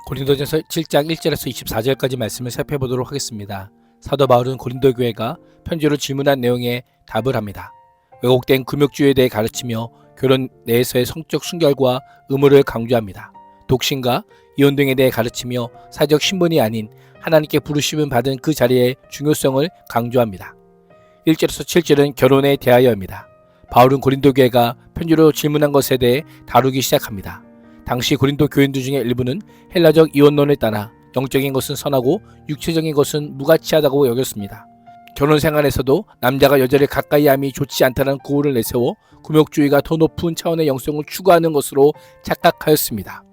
고린도전서 7장 1절에서 24절까지 말씀을 살펴보도록 하겠습니다. 사도 바울은 고린도 교회가 편지로 질문한 내용에 답을 합니다. 왜곡된 금욕주의에 대해 가르치며 결혼 내에서의 성적 순결과 의무를 강조합니다. 독신과 이혼 등에 대해 가르치며 사적 신분이 아닌 하나님께 부르심을 받은 그 자리의 중요성을 강조합니다. 1절에서 7절은 결혼에 대하여입니다. 바울은 고린도 교회가 편지로 질문한 것에 대해 다루기 시작합니다. 당시 고린도 교인들 중에 일부는 헬라적 이혼론에 따라 영적인 것은 선하고 육체적인 것은 무가치하다고 여겼습니다. 결혼 생활에서도 남자가 여자를 가까이함이 좋지 않다는 구호를 내세워 금욕주의가 더 높은 차원의 영성을 추구하는 것으로 착각하였습니다.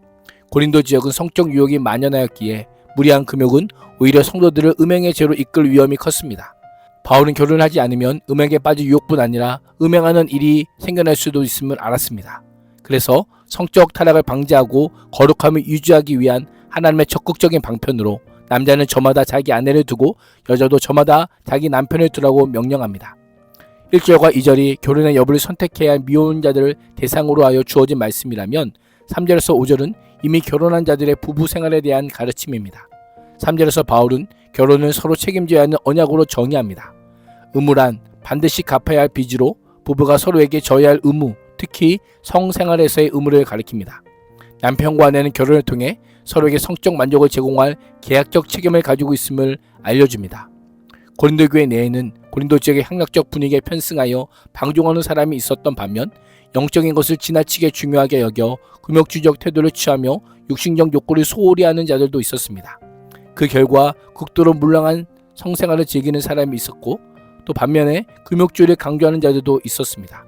고린도 지역은 성적 유혹이 만연하였기에 무리한 금욕은 오히려 성도들을 음행의 죄로 이끌 위험이 컸습니다. 바울은 결혼하지 않으면 음행에 빠질 유혹뿐 아니라 음행하는 일이 생겨날 수도 있음을 알았습니다. 그래서 성적 타락을 방지하고 거룩함을 유지하기 위한 하나님의 적극적인 방편으로 남자는 저마다 자기 아내를 두고 여자도 저마다 자기 남편을 두라고 명령합니다. 1절과 2절이 결혼의 여부를 선택해야 할 미혼자들을 대상으로 하여 주어진 말씀이라면 3절에서 5절은 이미 결혼한 자들의 부부 생활에 대한 가르침입니다. 3절에서 바울은 결혼을 서로 책임져야 하는 언약으로 정의합니다. 의무란 반드시 갚아야 할 빚으로 부부가 서로에게 져야 할 의무, 특히 성생활에서의 의무를 가리킵니다. 남편과 아내는 결혼을 통해 서로에게 성적 만족을 제공할 계약적 책임을 가지고 있음을 알려줍니다. 고린도 교회 내에는 고린도 지역의 향락적 분위기에 편승하여 방종하는 사람이 있었던 반면 영적인 것을 지나치게 중요하게 여겨 금욕주의적 태도를 취하며 육신적 욕구를 소홀히 하는 자들도 있었습니다. 그 결과 극도로 물렁한 성생활을 즐기는 사람이 있었고 또 반면에 금욕주의를 강조하는 자들도 있었습니다.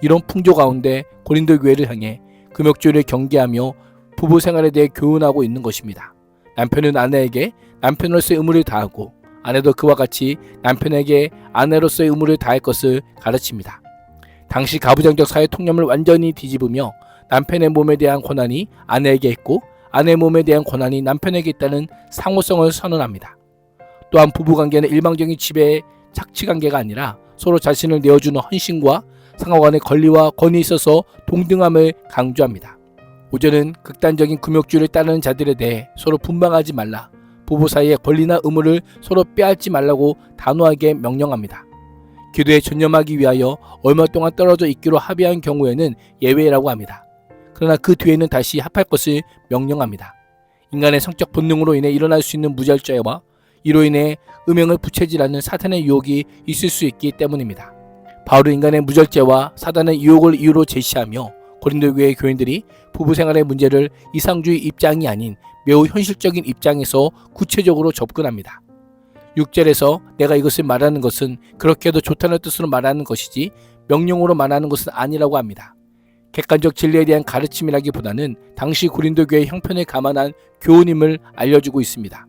이런 풍조 가운데 고린도 교회를 향해 금욕주의를 경계하며 부부 생활에 대해 교훈하고 있는 것입니다. 남편은 아내에게 남편으로서의 의무를 다하고 아내도 그와 같이 남편에게 아내로서의 의무를 다할 것을 가르칩니다. 당시 가부장적 사회 통념을 완전히 뒤집으며 남편의 몸에 대한 권한이 아내에게 있고 아내의 몸에 대한 권한이 남편에게 있다는 상호성을 선언합니다. 또한 부부관계는 일방적인 지배의 착취관계가 아니라 서로 자신을 내어주는 헌신과 상호간의 권리와 권위에 있어서 동등함을 강조합니다. 5절은 극단적인 금욕주의를 따르는 자들에 대해 서로 분방하지 말라, 부부 사이의 권리나 의무를 서로 빼앗지 말라고 단호하게 명령합니다. 기도에 전념하기 위하여 얼마 동안 떨어져 있기로 합의한 경우에는 예외라고 합니다. 그러나 그 뒤에는 다시 합할 것을 명령합니다. 인간의 성적 본능으로 인해 일어날 수 있는 무절제와 이로 인해 음행을 부채질하는 사탄의 유혹이 있을 수 있기 때문입니다. 바울은 인간의 무절제와 사단의 유혹을 이유로 제시하며 고린도 교회 교인들이 부부 생활의 문제를 이상주의 입장이 아닌 매우 현실적인 입장에서 구체적으로 접근합니다. 6절에서 내가 이것을 말하는 것은 그렇게 해도 좋다는 뜻으로 말하는 것이지 명령으로 말하는 것은 아니라고 합니다. 객관적 진리에 대한 가르침이라기보다는 당시 고린도 교회의 형편을 감안한 교훈임을 알려주고 있습니다.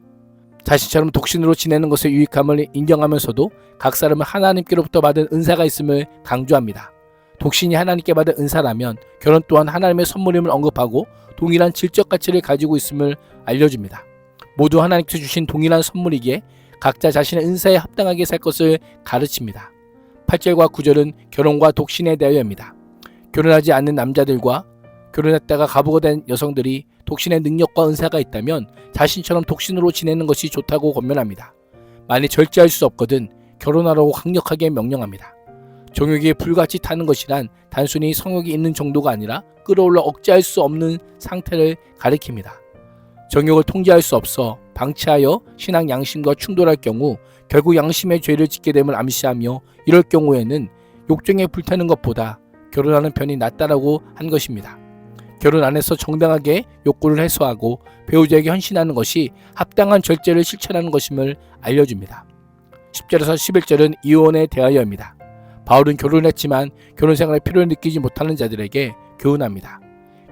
자신처럼 독신으로 지내는 것의 유익함을 인정하면서도 각 사람은 하나님께로부터 받은 은사가 있음을 강조합니다. 독신이 하나님께 받은 은사라면 결혼 또한 하나님의 선물임을 언급하고 동일한 질적 가치를 가지고 있음을 알려줍니다. 모두 하나님께서 주신 동일한 선물이기에 각자 자신의 은사에 합당하게 살 것을 가르칩니다. 8절과 9절은 결혼과 독신에 대하여입니다. 결혼하지 않는 남자들과 결혼했다가 가부가 된 여성들이 독신의 능력과 은사가 있다면 자신처럼 독신으로 지내는 것이 좋다고 권면합니다. 만일 절제할 수 없거든 결혼하라고 강력하게 명령합니다. 정욕이 불같이 타는 것이란 단순히 성욕이 있는 정도가 아니라 끌어올라 억제할 수 없는 상태를 가리킵니다. 정욕을 통제할 수 없어 방치하여 신앙 양심과 충돌할 경우 결국 양심의 죄를 짓게 됨을 암시하며 이럴 경우에는 욕정에 불타는 것보다 결혼하는 편이 낫다라고 한 것입니다. 결혼 안에서 정당하게 욕구를 해소하고 배우자에게 헌신하는 것이 합당한 절제를 실천하는 것임을 알려줍니다. 10절에서 11절은 이혼에 대하여입니다. 바울은 결혼했지만 결혼 생활에 필요를 느끼지 못하는 자들에게 교훈합니다.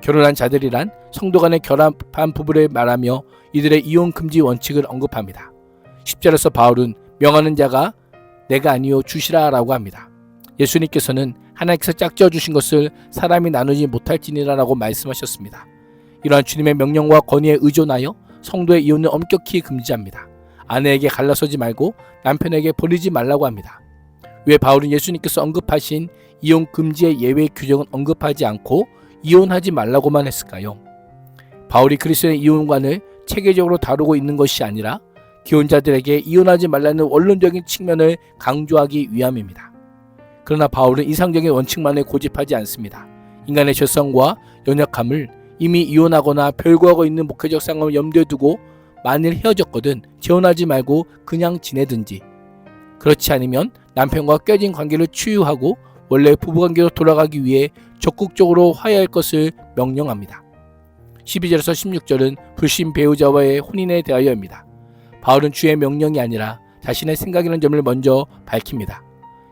결혼한 자들이란 성도 간의 결합한 부부를 말하며 이들의 이혼 금지 원칙을 언급합니다. 10절에서 바울은 명하는 자가 내가 아니요 주시라 라고 합니다. 예수님께서는 하나님께서 짝지어 주신 것을 사람이 나누지 못할지니라라고 말씀하셨습니다. 이러한 주님의 명령과 권위에 의존하여 성도의 이혼을 엄격히 금지합니다. 아내에게 갈라서지 말고 남편에게 버리지 말라고 합니다. 왜 바울은 예수님께서 언급하신 이혼 금지의 예외 규정은 언급하지 않고 이혼하지 말라고만 했을까요? 바울이 그리스도의 이혼관을 체계적으로 다루고 있는 것이 아니라 기혼자들에게 이혼하지 말라는 원론적인 측면을 강조하기 위함입니다. 그러나 바울은 이상적인 원칙만을 고집하지 않습니다. 인간의 죄성과 연약함을 이미 이혼하거나 별거하고 있는 목회적 상황을 염두에 두고 만일 헤어졌거든 재혼하지 말고 그냥 지내든지, 그렇지 않으면 남편과 껴진 관계를 치유하고 원래 부부관계로 돌아가기 위해 적극적으로 화해할 것을 명령합니다. 12절에서 16절은 불신 배우자와의 혼인에 대하여입니다. 바울은 주의 명령이 아니라 자신의 생각이라는 점을 먼저 밝힙니다.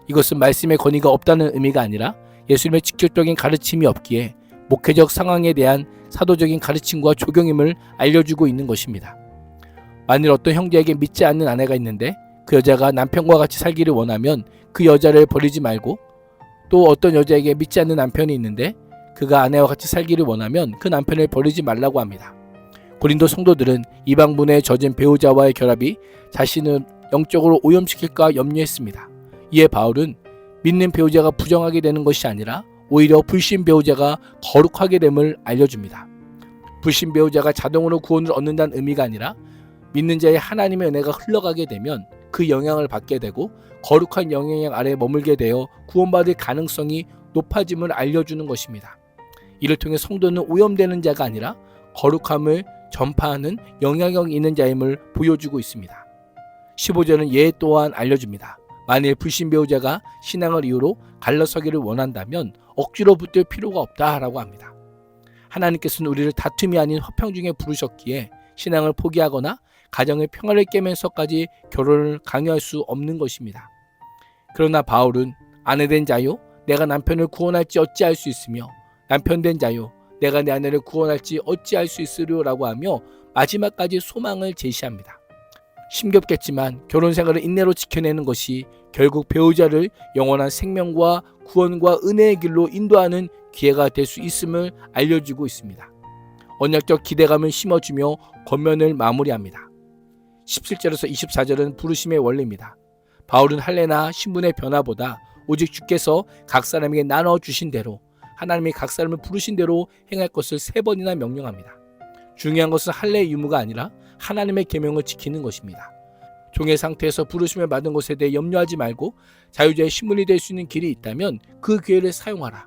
이것은 말씀의 권위가 없다는 의미가 아니라 예수님의 직접적인 가르침이 없기에 목회적 상황에 대한 사도적인 가르침과 조경임을 알려주고 있는 것입니다. 만일 어떤 형제에게 믿지 않는 아내가 있는데 그 여자가 남편과 같이 살기를 원하면 그 여자를 버리지 말고, 또 어떤 여자에게 믿지 않는 남편이 있는데 그가 아내와 같이 살기를 원하면 그 남편을 버리지 말라고 합니다. 고린도 성도들은 이방분에 젖은 배우자와의 결합이 자신을 영적으로 오염시킬까 염려했습니다. 이에 바울은 믿는 배우자가 부정하게 되는 것이 아니라 오히려 불신 배우자가 거룩하게 됨을 알려줍니다. 불신 배우자가 자동으로 구원을 얻는다는 의미가 아니라 믿는 자의 하나님의 은혜가 흘러가게 되면 그 영향을 받게 되고 거룩한 영향력 아래 머물게 되어 구원받을 가능성이 높아짐을 알려주는 것입니다. 이를 통해 성도는 오염되는 자가 아니라 거룩함을 전파하는 영향력 있는 자임을 보여주고 있습니다. 15절은 예 또한 알려줍니다. 만일 불신 배우자가 신앙을 이유로 갈라서기를 원한다면 억지로 붙들 필요가 없다라고 합니다. 하나님께서는 우리를 다툼이 아닌 화평 중에 부르셨기에 신앙을 포기하거나 가정의 평화를 깨면서까지 결혼을 강요할 수 없는 것입니다. 그러나 바울은 아내된 자요 내가 남편을 구원할지 어찌할 수 있으며 남편된 자요 내가 내 아내를 구원할지 어찌할 수 있으리라고 하며 마지막까지 소망을 제시합니다. 힘겹겠지만 결혼 생활을 인내로 지켜내는 것이 결국 배우자를 영원한 생명과 구원과 은혜의 길로 인도하는 기회가 될 수 있음을 알려주고 있습니다. 언약적 기대감을 심어주며 권면을 마무리합니다. 17절에서 24절은 부르심의 원리입니다. 바울은 할례나 신분의 변화보다 오직 주께서 각 사람에게 나눠주신 대로 하나님이 각 사람을 부르신 대로 행할 것을 3번이나 명령합니다. 중요한 것은 할례의 유무가 아니라 하나님의 계명을 지키는 것입니다. 종의 상태에서 부르심을 받은 것에 대해 염려하지 말고 자유자의 신분이 될 수 있는 길이 있다면 그 기회를 사용하라.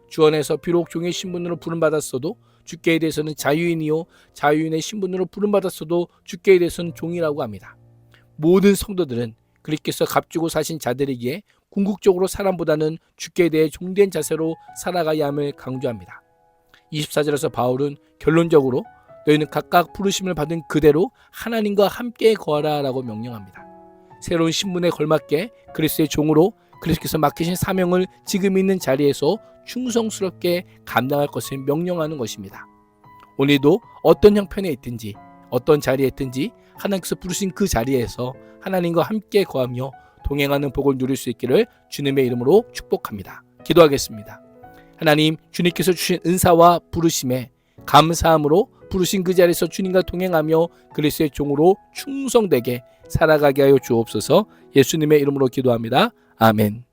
주 안에서 비록 종의 신분으로 부름받았어도 주께 대해서는 자유인이요 자유인의 신분으로 부름받았어도 주께 대해서는 종이라고 합니다. 모든 성도들은 그리스도께서 값주고 사신 자들이기에 궁극적으로 사람보다는 주께 대해 종된 자세로 살아가야 함을 강조합니다. 24절에서 바울은 결론적으로 너희는 각각 부르심을 받은 그대로 하나님과 함께 거하라 라고 명령합니다. 새로운 신분에 걸맞게 그리스도의 종으로 그리스도께서 맡기신 사명을 지금 있는 자리에서 충성스럽게 감당할 것을 명령하는 것입니다. 오늘도 어떤 형편에 있든지 어떤 자리에 있든지 하나님께서 부르신 그 자리에서 하나님과 함께 거하며 동행하는 복을 누릴 수 있기를 주님의 이름으로 축복합니다. 기도하겠습니다. 하나님, 주님께서 주신 은사와 부르심에 감사함으로 부르신 그 자리에서 주님과 동행하며 그리스도의 종으로 충성되게 살아가게 하여 주옵소서. 예수님의 이름으로 기도합니다. 아멘.